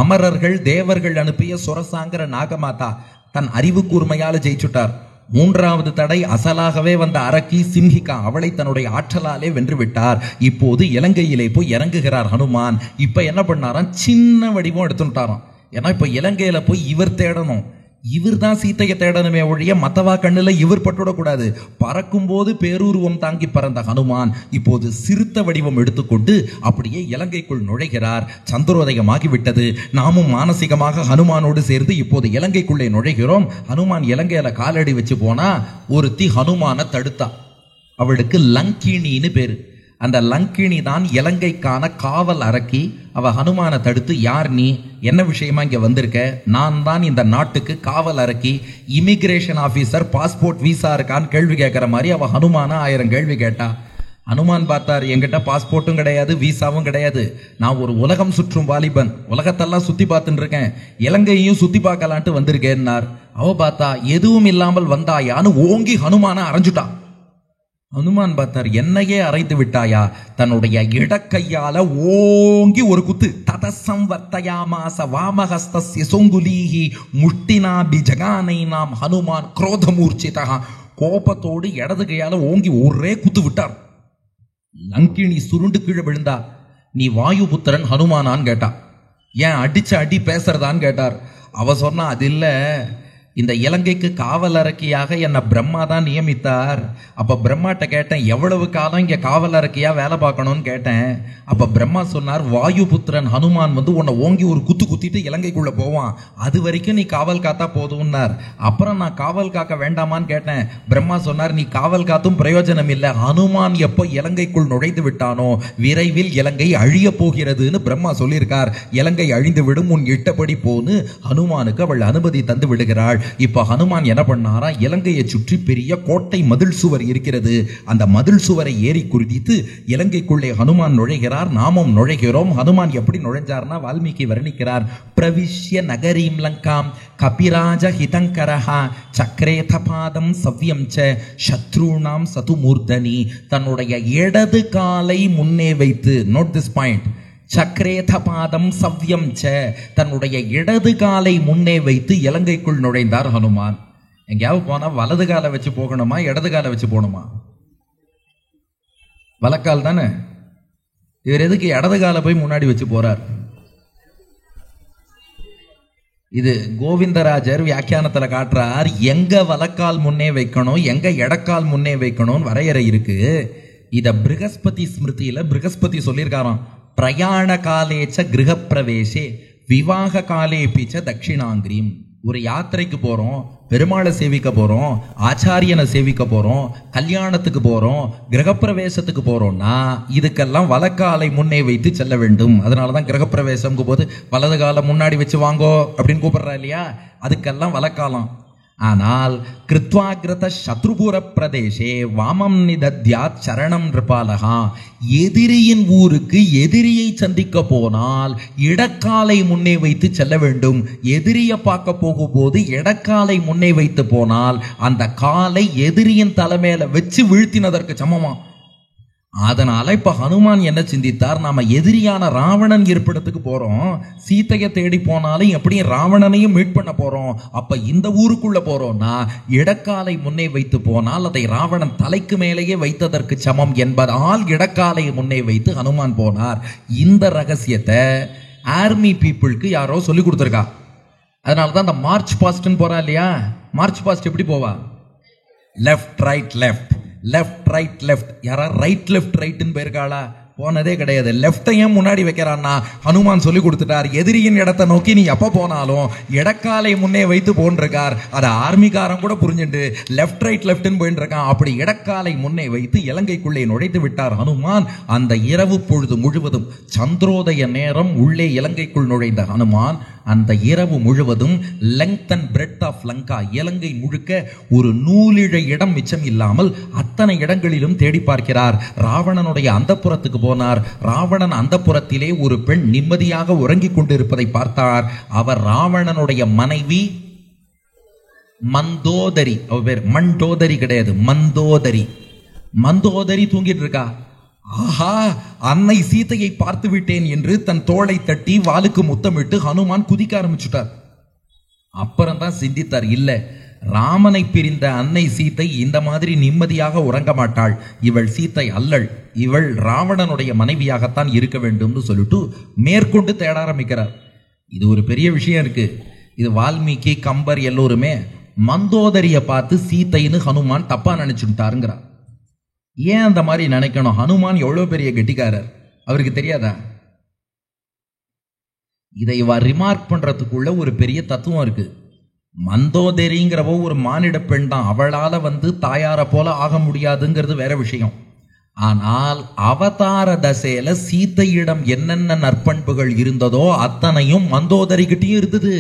A: அமரர்கள் தேவர்கள் அனுப்பிய சுரசாங்கிற நாகமாதா, தன் அறிவு கூர்மையால ஜெயிச்சுட்டார். 3வது தடை அசலாகவே வந்த அரக்கி சிம்ஹிகா, அவளை தன்னுடைய ஆற்றலாலே வென்று விட்டார். இப்போது இலங்கையிலே போய் இறங்குகிறார் ஹனுமான். இப்ப என்ன பண்ணாராம், சின்ன வடிவம் எடுத்துட்டாராம். ஏன்னா இப்ப இலங்கையில போய் இவர் தேடணும், இவர் தான் சீத்தையை தேடணுமே ஒழிய மத்தவா கண்ணுல இவர் பட்டுடக்கூடாது. பறக்கும் போது பேரூர்வம் தாங்கி பறந்த ஹனுமான் இப்போது சிறுத்த வடிவம் எடுத்துக்கொண்டு அப்படியே இலங்கைக்குள் நுழைகிறார். சந்திரோதயம் ஆகிவிட்டது. நாமும் மானசீகமாக ஹனுமானோடு சேர்ந்து இப்போது இலங்கைக்குள்ளே நுழைகிறோம். ஹனுமான் இலங்கையில காலடி வச்சு போனா ஒருத்தி ஹனுமான தடுத்தா. அவளுக்கு லங்கிணின்னு பேரு. அந்த லங்கிணி தான் இலங்கைக்கான காவல் அரக்கி. அவ ஹனுமான தடுத்து, யார் நீ, என்ன விஷயமா இங்க வந்திருக்க? நான் தான் இந்த நாட்டுக்கு காவல் அரக்கி, இமிகிரேஷன் ஆபீசர், பாஸ்போர்ட் வீசா இருக்கான்னு கேள்வி கேட்கிற மாதிரி அவ ஹனுமான 1000 கேள்வி கேட்டா. ஹனுமான் பார்த்தார், என்கிட்ட பாஸ்போர்ட்டும் கிடையாது, வீசாவும் கிடையாது, நான் ஒரு உலகம் சுற்றும் வாலிபன், உலகத்தெல்லாம் சுத்தி பார்த்துட்டு இருக்கேன், இலங்கையையும் சுத்தி பார்க்கலான்ட்டு வந்திருக்கேன்னார். அவ பார்த்தா, எதுவும் இல்லாமல் வந்தாயான்னு ஓங்கி ஹனுமான அரைஞ்சுட்டா. ஹனுமான் பார்த்தார், என்னையே அரைத்து விட்டாயா? தன்னுடைய இடக்கையால ஓங்கி ஒரு குத்து. ததசம் வர்த்தயாமாச வாமஹஸ்தஸ்ய சொங்குலீஹி முஷ்டினாபி ஜகானைனாம் ஹனுமான் குரோதமூர்ச்சிதா. கோபத்தோடு இடது கையால ஓங்கி ஒரே குத்து விட்டார். லங்கிணி சுருண்டு கீழே விழுந்தா. நீ வாயுபுத்திரன் ஹனுமானான்னு கேட்டா. ஏன் அடிச்ச அடி பேசுறதான்னு கேட்டார். அவ சொன்னா, அது இல்ல, இந்த இலங்கைக்கு காவலரக்கியாக என்னை பிரம்மா தான் நியமித்தார். அப்ப பிரம்மாட்ட கேட்டேன், எவ்வளவு காலம் இங்க காவலரக்கியா வேலை பார்க்கணும்னு கேட்டேன். அப்ப பிரம்மா சொன்னார், வாயுபுத்திரன் ஹனுமான் வந்து உன்னை ஓங்கி ஒரு குத்து குத்திட்டு இலங்கைக்குள்ள போவான், அது வரைக்கும் நீ காவல் காத்தா போதும்னார். அப்புறம் நான் காவல் காக்க வேண்டாமான்னு கேட்டேன். பிரம்மா சொன்னார், நீ காவல் காத்தும் பிரயோஜனம் இல்லை, ஹனுமான் எப்போ இலங்கைக்குள் நுழைந்து விட்டானோ விரைவில் இலங்கை அழிய போகிறதுன்னு பிரம்மா சொல்லியிருக்கார். இலங்கை அழிந்து விடும், உன் இட்டபடி போன்னு ஹனுமானுக்கு அவள் அனுமதி தந்து விடுகிறாள். இப்ப ஹனுமான் என்ன பண்ணாரா, இலங்கையை சுற்றி பெரிய கோட்டை மதில் சுவர் இருக்கிறது. அந்த மதில் சுவரை ஏறி குதித்து இலங்கைக்குள்ளே ஹனுமான் நுழைகிறார். நாமும் நுழைகிறோம். ஹனுமான் எப்படி நுழைஞ்சார்னா வால்மீகி வர்ணிக்கிறார். பிரவிஷ்ய நகரீம் லங்காம் கபிராஜ ஹிதங்கரஹா சக்ரேத பாதம் சவ்யம் ச சத்ருணாம் சதுமூர்தனி. தன்னுடைய இடது காலை முன்னே வைத்து, நோட் திஸ் பாயிண்ட், சக்ரேத பாதம் சவ்யம் ச, தன்னுடைய இடது காலை முன்னே வைத்து இலங்கைக்குள் நுழைந்தார் ஹனுமான். எங்கேயாவது போனா வலது காலை வச்சு போகணுமா, இடது காலை வச்சு போகணுமா? வலக்கால் தானே. இவர் எதுக்கு இடது காலை போய் முன்னாடி வச்சு போறார்? இது கோவிந்தராஜர் வியாக்கியானத்துல காட்டுறார். எங்க வலக்கால் முன்னே வைக்கணும், எங்க இடக்கால் முன்னே வைக்கணும் வரையறை இருக்கு. இத பிருகஸ்பதி ஸ்மிருதியில பிருகஸ்பதி சொல்லியிருக்காராம். பிரயாண காலேச்ச கிரக பிரவேசே விவாக காலே பீச்ச தட்சிணாங்கிரீம். ஒரு யாத்திரைக்கு போறோம், பெருமாளை சேவிக்க போறோம், ஆச்சாரியனை சேவிக்க போறோம், கல்யாணத்துக்கு போறோம், கிரகப்பிரவேசத்துக்கு போறோம்னா இதுக்கெல்லாம் வலக்காலை முன்னே வைத்து செல்ல வேண்டும். அதனாலதான் கிரகப்பிரவேசம் போது வலது காலை முன்னாடி வச்சு வாங்கோ அப்படின்னு கூப்பிடுறா இல்லையா, அதுக்கெல்லாம் வலக்காலம். ஆனால் கிருத்வாகிரத சத்ருபுர பிரதேசே வாமம் நிதத்யாத் சரணம் நிருபாலகா, எதிரியின் ஊருக்கு எதிரியை சந்திக்க போனால் இடக்காலை முன்னே வைத்து செல்ல வேண்டும். எதிரியை பார்க்க போகும்போது இடக்காலை முன்னே வைத்து போனால் அந்த காலை எதிரியின் தலைமையில வச்சு வீழ்த்தினதற்கு சமமா. அதனால இப்ப ஹனுமான் என்ன சிந்தித்தார், நாம எதிரியான ராவணன் இருப்பிடத்துக்கு போறோம், சீத்தையை தேடி போனாலும் எப்படியும் ராவணனையும் மீட் பண்ண போறோம். அப்ப இந்த ஊருக்குள்ள போறோம்னா இடக்காலை முன்னே வைத்து போனால் அதை ராவணன் தலைக்கு மேலேயே வைத்ததற்கு சமம் என்பதால் இடக்காலை முன்னே வைத்து ஹனுமான் போனார். இந்த ரகசியத்தை ஆர்மி பீப்புளுக்கு யாரோ சொல்லி கொடுத்துருக்கா. அதனாலதான் அந்த மார்ச் பாஸ்ட்னு போறா இல்லையா, மார்ச் பாஸ்ட் எப்படி போவா, left right left left right left. யாரா ரைட் லெஃப்ட் ரைட்னு போயிருக்காளா? போனதே கிடையாது. லெஃப்டையும் முன்னாடி வைக்கிறான்னா ஹனுமான் சொல்லி கொடுத்துட்டார். எதிரியின் இடத்தை நோக்கி நீ எப்ப போனாலும் இடக்காலை முன்னே வைத்து போன்றிருக்கார். அதை ஆர்மிக்காரன் கூட புரிஞ்சுட்டு லெஃப்ட் ரைட் லெஃப்ட்னு போயிட்டு இருக்கான். அப்படி இடக்காலை முன்னே வைத்து இலங்கைக்குள்ளே நுழைத்து விட்டார் ஹனுமான். அந்த இரவு பொழுது முழுவதும் சந்திரோதய நேரம் உள்ளே இலங்கைக்குள் நுழைந்த ஹனுமான் அந்த இரவு முழுவதும் length and breadth of Lanka, Ilangai முழுக்க ஒரு நூலிழை இடம் மிச்சம் இல்லாமல் அத்தனை இடங்களிலும் தேடி பார்க்கிறார். ராவணனுடைய அந்தப்புறத்துக்கு போனார். ராவணன் அந்தப்புறத்திலே ஒரு பெண் நிம்மதியாக உறங்கிக் கொண்டிருப்பதை பார்த்தார். அவர் ராவணனுடைய மனைவி மந்தோதரி. அவ பேர் மண்டோதரி கிடையாது, மந்தோதரி. மந்தோதரி தூங்கிட்டு இருக்கா. ஆஹா, அன்னை சீதையை பார்த்து விட்டேன் என்று தன் தோளை தட்டி வாளுக்கு முத்தமிட்டு ஹனுமான் குதிக்க ஆரம்பிச்சுட்டார். அப்புறம் தான் சிந்தித்தார், இல்ல, ராமனை பிரிந்த அன்னை சீதை இந்த மாதிரி நிம்மதியாக உறங்க மாட்டாள். இவள் சீதை அல்லள், இவள் ராவணனுடைய மனைவியாகத்தான் இருக்க வேண்டும்னு சொல்லிட்டு மேற்கொண்டு தேட ஆரம்பிக்கிறார். இது ஒரு பெரிய விஷயம் இருக்கு. இது வால்மீகி, கம்பர் எல்லோருமே மந்தோதரிய பார்த்து சீதைன்னு ஹனுமான் தப்பா நினைச்சுட்டாருங்கிறார். ஏன் அந்த மாதிரி நினைக்கணும்? ஹனுமான் எவ்வளவு பெரிய கெட்டிக்காரர், அவருக்கு தெரியாதா? இதை ரிமார்க் பண்றதுக்குள்ள ஒரு பெரிய தத்துவம் இருக்கு. மந்தோதரிங்கிறவோ ஒரு மானிட பெண் தான், அவளால தாயார போல ஆக முடியாதுங்கிறது வேற விஷயம். ஆனால் அவதார தசையில சீதையிடம் என்னென்ன நற்பண்புகள் இருந்ததோ அத்தனையும் மந்தோதரிகிட்டையும் இருந்தது.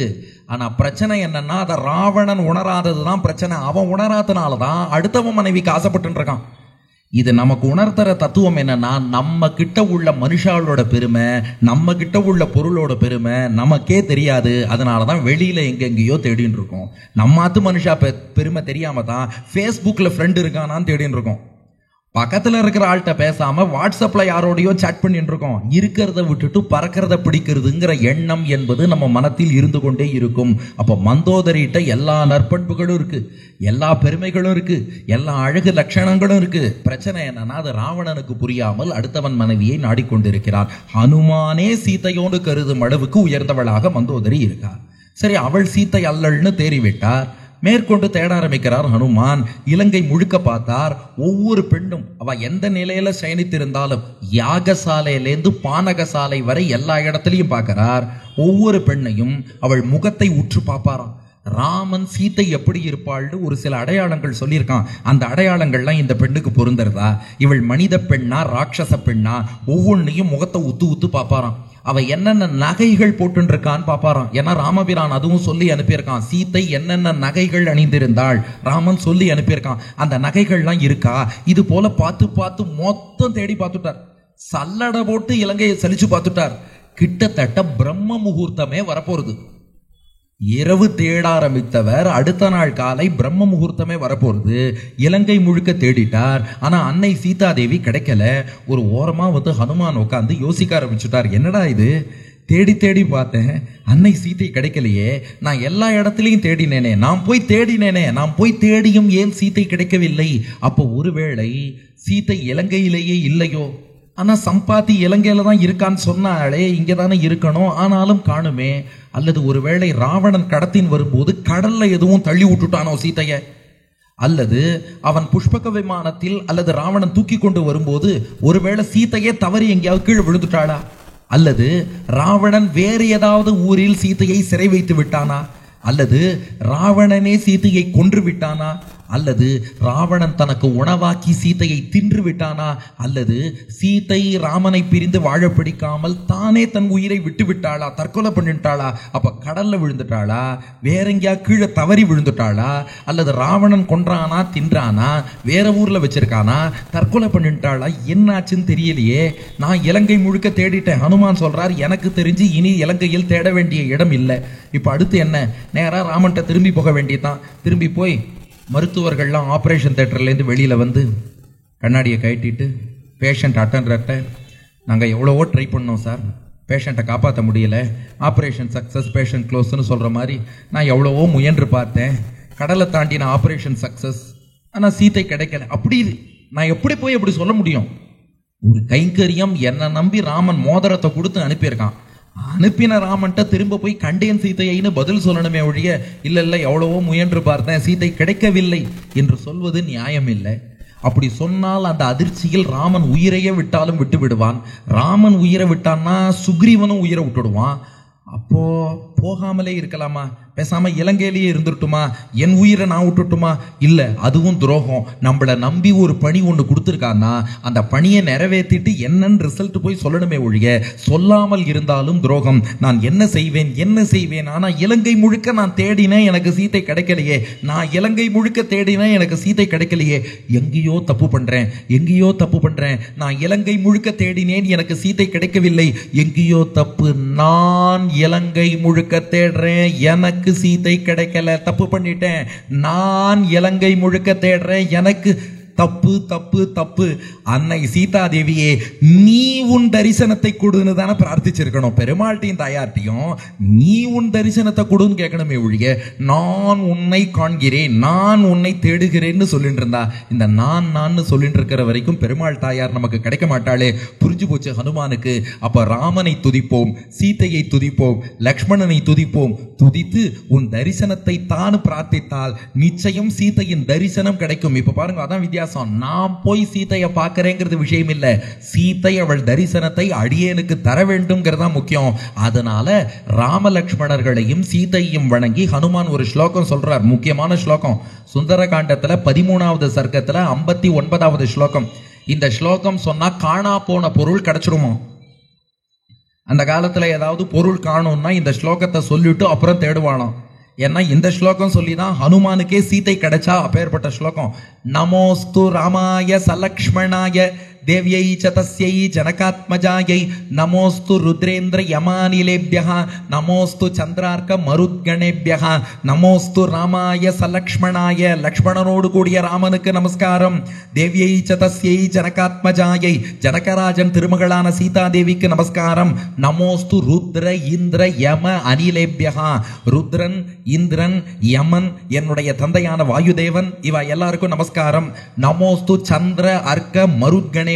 A: ஆனா பிரச்சனை என்னன்னா, அதை ராவணன் உணராததுதான் பிரச்சனை. அவன் உணராதனாலதான் அடுத்தவன் மனைவிக்கு ஆசைப்பட்டு இருக்கான். இது நமக்கு உணர்த்துற தத்துவம் என்னன்னா, நம்ம கிட்ட உள்ள மனுஷாலோட பெருமை, நம்ம கிட்ட உள்ள பொருளோட பெருமை நமக்கே தெரியாது. அதனாலதான் வெளியில எங்கெங்கயோ தேடின்னு இருக்கோம். நம்மாத்து மனுஷா பெருமை தெரியாம தான் ஃபேஸ்புக்ல ஃப்ரெண்ட் இருக்கானான்னு தேடின்னு இருக்கோம். பக்கத்துல இருக்கிற ஆள்கிட்ட பேசாம வாட்ஸ்அப்ல யாரோடையோ சாட் பண்ணிட்டு இருக்கோம். இருக்கிறத விட்டுட்டு பறக்கிறத பிடிக்கிறதுங்கிற எண்ணம் என்பது நம்ம மனத்தில் இருந்து கொண்டே இருக்கும். அப்ப மந்தோதரிட்ட எல்லா நற்பண்புகளும் இருக்கு, எல்லா பெருமைகளும் இருக்கு, எல்லா அழகு லட்சணங்களும் இருக்கு. பிரச்சனை என்னன்னா, அது ராவணனுக்கு புரியாமல் அடுத்தவன் மனைவியை நாடிக்கொண்டிருக்கிறார். ஹனுமானே சீதையோடு கருதும் அளவுக்கு உயர்ந்தவளாக மந்தோதரி இருக்கார். சரி, அவள் சீத்தை அல்லல்னு தேறிவிட்டார். மேற்கொண்டு தேட ஆரம்பிக்கிறார் ஹனுமான். இலங்கை முழுக்க பார்த்தார். ஒவ்வொரு பெண்ணும் அவ எந்த நிலையில சயனித்திருந்தாலும் யாகசாலையிலேருந்து பானகசாலை வரை எல்லா இடத்துலையும் பார்க்கிறார். ஒவ்வொரு பெண்ணையும் அவள் முகத்தை உற்று பார்ப்பாராம். ராமன் சீத்தை எப்படி இருப்பாள்னு ஒரு சில அடையாளங்கள் சொல்லியிருக்கான். அந்த அடையாளங்கள்லாம் இந்த பெண்ணுக்கு பொருந்துறதா, இவள் மனித பெண்ணா ராட்சச பெண்ணா, ஒவ்வொன்றையும் முகத்தை உத்து உத்து பார்ப்பாராம். அவ என்னென்ன நகைகள் போட்டுருக்கான்னு பாப்பாராம். ஏன்னா ராமபிரான் அதுவும் சொல்லி அனுப்பியிருக்கான். சீத்தை என்னென்ன நகைகள் அணிந்திருந்தாள் ராமன் சொல்லி அனுப்பியிருக்கான். அந்த நகைகள்லாம் இருக்கா இது போல பார்த்து பார்த்து மொத்தம் தேடி பார்த்துட்டார். சல்லடை போட்டு இலங்கையை சலிச்சு பார்த்துட்டார். கிட்டத்தட்ட பிரம்ம முகூர்த்தமே வரப்போறது. இரவு தேட ஆரம்பித்தவர் அடுத்த நாள் காலை பிரம்ம முகூர்த்தமே வரப்போறது. இலங்கை முழுக்க தேடிட்டார். ஆனா அன்னை சீதாதேவி கிடைக்கல. ஒரு ஓரமா வந்து ஹனுமான் உட்காந்து யோசிக்க ஆரம்பிச்சுட்டார். என்னடா இது, தேடி தேடி பார்த்தேன், அன்னை சீத்தை கிடைக்கலையே. நான் எல்லா இடத்துலையும் தேடினேனே, நான் போய் தேடியும் ஏன் சீத்தை கிடைக்கவில்லை? அப்போ ஒருவேளை சீத்தை இலங்கையிலேயே இல்லையோ? ஆனா சம்பாத்தி இலங்கையில தான் இருக்கான்னு சொன்னாலே, இங்கதானே இருக்கணும், ஆனாலும் காணுமே. அல்லது ஒருவேளை ராவணன் கடத்தின் வரும்போது கடல்ல எதுவும் தள்ளி விட்டுட்டானோ சீத்தைய? அல்லது அவன் புஷ்பக விமானத்தில் அல்லது ராவணன் தூக்கி கொண்டு வரும்போது ஒருவேளை சீத்தையே தவறி எங்கேயாவது கீழே விழுந்துட்டாளா? அல்லது ராவணன் வேறு ஏதாவது ஊரில் சீத்தையை சிறை வைத்து விட்டானா? அல்லது ராவணனே சீத்தையை கொன்று விட்டானா? அல்லது ராவணன் தனக்கு உணவாக்கி சீத்தையை தின்று விட்டானா? அல்லது சீத்தை ராமனை பிரிந்து வாழ பிடிக்காமல் தானே தன் உயிரை விட்டு விட்டாளா, தற்கொலை பண்ணிட்டாளா? அப்ப கடல்ல விழுந்துட்டாளா, வேற எங்கேயா கீழே தவறி விழுந்துட்டாளா? அல்லது ராவணன் கொன்றானா, தின்றானா, வேற ஊர்ல வச்சிருக்கானா, தற்கொலை பண்ணிட்டாளா? என்னாச்சுன்னு தெரியலையே. நான் இலங்கை முழுக்க தேடிட்டேன். ஹனுமான் சொல்றார், எனக்கு தெரிஞ்சு இனி இலங்கையில் தேட வேண்டிய இடம் இல்லை. இப்ப அடுத்து என்ன? நேரா ராமன்ட்ட திரும்பி போக வேண்டியதான். திரும்பி போய் மருத்துவர்கள்லாம் ஆப்ரேஷன் தேட்டர்லேருந்து வெளியில் வந்து கண்ணாடியை கட்டிட்டு பேஷண்ட் அட்டண்டர்கிட்ட, நாங்கள் எவ்வளவோ ட்ரை பண்ணோம் சார், பேஷண்ட்டை காப்பாற்ற முடியல, ஆப்ரேஷன் சக்ஸஸ் பேஷண்ட் க்ளோஸ்ன்னு சொல்கிற மாதிரி நான் எவ்வளவோ முயன்று பார்த்தேன், கடலை தாண்டி நான் ஆப்ரேஷன் சக்ஸஸ், ஆனால் சீத்தை கிடைக்கல. அப்படி நான் எப்படி போய் எப்படி சொல்ல முடியும்? ஒரு கைங்கரியம் என்னை நம்பி ராமன் மோதிரத்தை கொடுத்து அனுப்பியிருக்கான். அனுப்பின ராமன்ட்ட திரும்ப போய் கண்டேன் சீத்தையின்னு பதில் சொல்லணுமே ஒழிய, இல்லை எவ்வளவோ முயன்று பார்த்தேன் சீத்தை கிடைக்கவில்லை என்று சொல்வது நியாயம் இல்லை. அப்படி சொன்னால் அந்த அதிர்ச்சியில் ராமன் உயிரையே விட்டாலும் விட்டு விடுவான். ராமன் உயிரை விட்டான்னா சுக்ரீவனும் உயிரை விட்டுடுவான். அப்போ போகாமலே இருக்கலாமா? பேசாம இலங்கையிலேயே இருந்துட்டுமா? என் உயிரை நான் விட்டுட்டுமா? இல்ல, அதுவும் துரோகம். நம்மளை நம்பி ஒரு பணி ஒண்ணு கொடுத்துருக்கான்னா அந்த பணியை நிறைவேற்றிட்டு என்னன்னு ரிசல்ட் போய் சொல்லணுமே ஒழிய, சொல்லாமல் இருந்தாலும் துரோகம். நான் என்ன செய்வேன்? ஆனா இலங்கை முழுக்க நான் தேடினேன், எனக்கு சீத்தை கிடைக்கலையே. நான் இலங்கை முழுக்க தேடினேன், எனக்கு சீத்தை கிடைக்கலையே. எங்கேயோ தப்பு பண்றேன். நான் இலங்கை முழுக்க தேடினேன், எனக்கு சீத்தை கிடைக்கவில்லை. எங்கேயோ தப்பு. நான் இலங்கை முழுக்க தேடுறேன், எனக்கு சீத்தை கிடைக்கல, தப்பு பண்ணிட்டேன். நான் இலங்கை முழுக்க தேடுறேன், எனக்கு தப்பு. அன்னை சீதாதேவியே, நீ உன் தரிசனத்தை கொடுன்னு தானே பிரார்த்திச்சிருக்கணும். பெருமாள்கிட்டையும் தாயார்ட்டையும் நீ உன் தரிசனத்தை கொடுன்னு கேட்கணுமே ஒழிய, நான் உன்னை காண்கிறேன், நான் உன்னை தேடுகிறேன்னு சொல்லிட்டு இருந்தா, இந்த நான் சொல்லிட்டு இருக்கிற வரைக்கும் பெருமாள் தாயார் நமக்கு கிடைக்க மாட்டாளே. புரிஞ்சு போச்சு ஹனுமானுக்கு. அப்ப ராமனை துதிப்போம், சீத்தையை துதிப்போம், லக்ஷ்மணனை துதிப்போம். துதித்து உன் தரிசனத்தை தான் பிரார்த்தித்தால் நிச்சயம் சீத்தையின் தரிசனம் கிடைக்கும். இப்ப பாருங்க, அதான் வித்தியாசம். நான் போய் சீத்தையை பார்க்கிறேங்கிறது விஷயம் இல்ல, சீத்தை அவள் தரிசனத்தை அடியேனுக்கு தர வேண்டும்ங்கிறதா முக்கியம். அதனால ராம லக்ஷ்மணர்களையும் சீத்தையும் வணங்கி ஹனுமான் ஒரு ஸ்லோகம் சொல்றார், முக்கியமான ஸ்லோகம். சுந்தரகாண்டத்துல 13வது சர்க்கத்துல 59வது ஸ்லோகம். இந்த ஸ்லோகம் சொன்னா காணா போன பொருள் கிடைச்சிருமா? அந்த காலத்துல ஏதாவது பொருள் காணும்னா இந்த ஸ்லோகத்தை சொல்லிட்டு அப்புறம் தேடுவானாம். ஏன்னா இந்த ஸ்லோகம் சொல்லிதான் ஹனுமானுக்கே சீத்தை கிடைச்சா. அப்பேற்பட்ட ஸ்லோகம். நமோஸ்து ராமாய சலக்ஷ்மணாய தேவ்யை ச தஸ்யை ஜனகாத்மஜாயை நமோஸ்து ருத்ரேந்திர யமானிலேபியஹ நமோஸ்து சந்திரார்க்க மருத்கணேபியஹ நமோஸ்து ராமாய சலக்ஷ்மணாய, லக்ஷ்மணனோடு கூடிய ராமனுக்கு நமஸ்காரம். தேவ்யை ச தஸ்யை ஜனகாத்மஜாயை, ஜனகராஜன் திருமகளான சீதாதேவிக்கு நமஸ்காரம். நமோஸ்து ருத்ர இந்திர யம அனிலேபியஹ, ருத்ரன், இந்திரன், யமன், என்னுடைய தந்தையான வாயுதேவன், இவ எல்லாருக்கும் நமஸ்காரம். நமோஸ்து சந்திர அர்க்க மருத்கணே,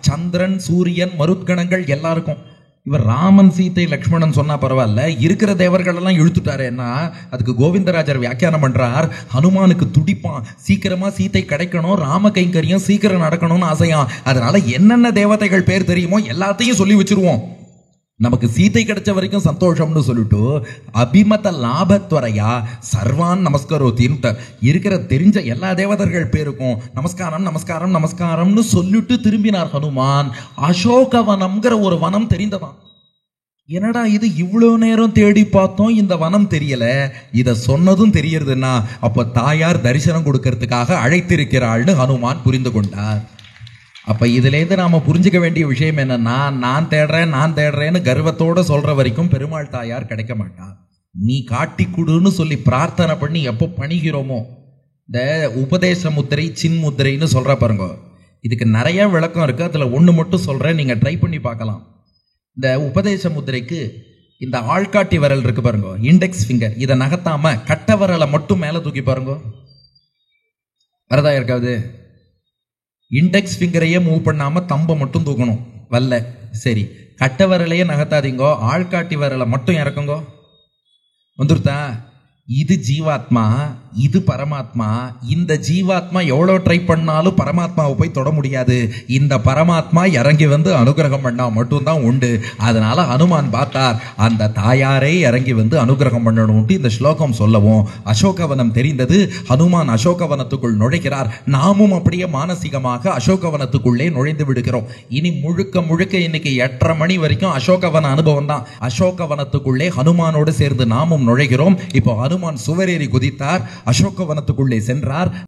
A: சந்திரன், சூரியன், மருத்கணங்கள் எல்லாருக்கும். இவர் ராமன் சீத்தை லக்ஷ்மணன் சொன்னா பரவாயில்ல, இருக்கிற தேவர்கள் எல்லாம் இழுத்துட்டாருன்னா அதுக்கு கோவிந்தராஜர் வியாக்கியானம் பண்றார். ஹனுமானுக்கு துடிப்பான், சீக்கிரமா சீத்தை கிடைக்கணும், ராம கைங்கரியம் சீக்கிரம் நடக்கணும்னு ஆசையான். அதனால என்னென்ன தேவதைகள் பேர் தெரியுமோ எல்லாத்தையும் சொல்லி வச்சிருவோம், நமக்கு சீத்தை கிடைச்ச வரைக்கும் சந்தோஷம்னு சொல்லிட்டு அபிமத லாபத்வரையா சர்வான் நமஸ்கரோத்தின்னு இருக்கிற தெரிஞ்ச எல்லா தேவதர்கள் பேருக்கும் நமஸ்காரம் நமஸ்காரம் நமஸ்காரம்னு சொல்லிட்டு திரும்பினார் ஹனுமான். அசோகவனம்ங்கிற ஒரு வனம் தெரிந்ததான். என்னடா இது, இவ்வளவு நேரம் தேடி பார்த்தோம் இந்த வனம் தெரியல, இத சொன்னதும் தெரியறதுன்னா அப்ப தாயார் தரிசனம் கொடுக்கறதுக்காக அழைத்திருக்கிறாள்னு ஹனுமான் புரிந்து கொண்டார். அப்ப இதுல இருந்து நாம புரிஞ்சுக்க வேண்டிய விஷயம் என்னன்னா, நான் தேடுறேன்னு கர்வத்தோட சொல்ற வரைக்கும் பெருமாள் தாயார் கிடைக்க மாட்டார். நீ காட்டி கொடுன்னு சொல்லி பிரார்த்தனை பண்ணி எப்போ பணிகிறோமோ, இந்த உபதேச முத்திரை சின் முத்திரைன்னு சொல்ற பாருங்க, இதுக்கு நிறைய விளக்கம் இருக்கு. அதுல ஒண்ணு மட்டும் சொல்றேன், நீங்க ட்ரை பண்ணி பார்க்கலாம். இந்த உபதேச முத்திரைக்கு இந்த ஆள்காட்டி விரல் இருக்கு பாருங்க, இண்டெக்ஸ் ஃபிங்கர், இதை நகர்த்தாம கட்ட விரலை மட்டும் மேல தூக்கி பாருங்க. வரதா இருக்காது? இண்டெக்ஸ் ஃபிங்கரையே மூவ் பண்ணாம தம்பை மட்டும் தூக்கணும் வல்ல. சரி, கட்ட விரலையே நகர்த்தாதீங்கோ, ஆள்காட்டி விரலை மட்டும் இறக்குங்கோ. வந்துருத்தா? இது ஜீவாத்மா, இது பரமாத்மா. இந்த ஜீவாத்மா எவ்வளவு ட்ரை பண்ணாலும் பரமாத்மாவை போய் தொட முடியாது. இந்த பரமாத்மா இறங்கி வந்து அனுகிரகம் பண்ணா மட்டும்தான் உண்டு. அதனால ஹனுமான் பார்த்தார், அந்த தாயாரே இறங்கி வந்து அனுகிரகம் பண்ணணும்ட்டு இந்த ஸ்லோகம் சொல்லவும் அசோகவனம் தெரிந்தது. ஹனுமான் அசோகவனத்துக்குள் நுழைக்கிறார். நாமும் அப்படியே மானசீகமாக அசோகவனத்துக்குள்ளே நுழைந்து விடுகிறோம். இனி முழுக்க முழுக்க இன்னைக்கு 8:30 மணி வரைக்கும் அசோகவன அனுபவம் தான். அசோகவனத்துக்குள்ளே ஹனுமானோடு சேர்ந்து நாமும் நுழைகிறோம். இப்போ ஹனுமான் சுவரேறி குதித்தார், அசோகவனத்துக்குள்ளே சென்றார்.